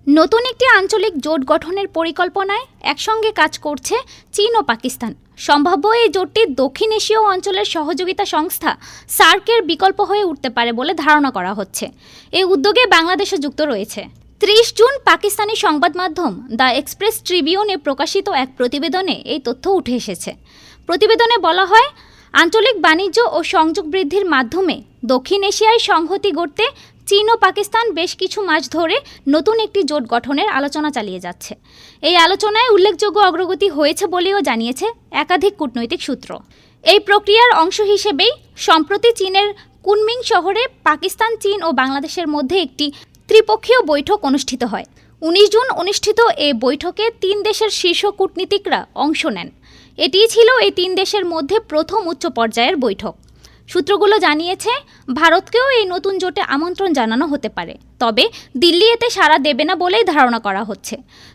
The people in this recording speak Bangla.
নতুন একটি আঞ্চলিক জোট গঠনের পরিকল্পনায় একসঙ্গে কাজ করছে চীন ও পাকিস্তান। সম্ভাব্য এই জোটটি দক্ষিণ এশীয় অঞ্চলের সহযোগিতা সংস্থা সার্কের বিকল্প হয়ে উঠতে পারে বলে ধারণা করা হচ্ছে। এই উদ্যোগে বাংলাদেশও যুক্ত রয়েছে। ৩০ জুন পাকিস্তানি সংবাদ মাধ্যম দ্য এক্সপ্রেস ট্রিবিউনে প্রকাশিত এক প্রতিবেদনে এই তথ্য উঠে এসেছে। প্রতিবেদনে বলা হয়, আঞ্চলিক বাণিজ্য ও সংযোগ বৃদ্ধির মাধ্যমে দক্ষিণ এশিয়ায় সংহতি গড়তে চীন ও পাকিস্তান বেশ কিছু মাস ধরে নতুন একটি জোট গঠনের আলোচনা চালিয়ে যাচ্ছে। এই আলোচনায় উল্লেখযোগ্য অগ্রগতি হয়েছে বলেও জানিয়েছে একাধিক কূটনৈতিক সূত্র। এই প্রক্রিয়ার অংশ হিসেবেই সম্প্রতি চীনের কুনমিং শহরে পাকিস্তান, চীন ও বাংলাদেশের মধ্যে একটি ত্রিপক্ষীয় বৈঠক অনুষ্ঠিত হয়। ১৯ জুন অনুষ্ঠিত এই বৈঠকে ৩ দেশের শীর্ষ কূটনীতিকরা অংশ নেন। এটিই ছিল এই ৩ দেশের মধ্যে প্রথম উচ্চ পর্যায়ের বৈঠক। সূত্রগুলো জানিয়েছে, ভারতকেও এই নতুন জোটে আমন্ত্রণ জানানো হতে পারে, তবে দিল্লি এতে সাড়া দেবে না বলেই ধারণা করা হচ্ছে।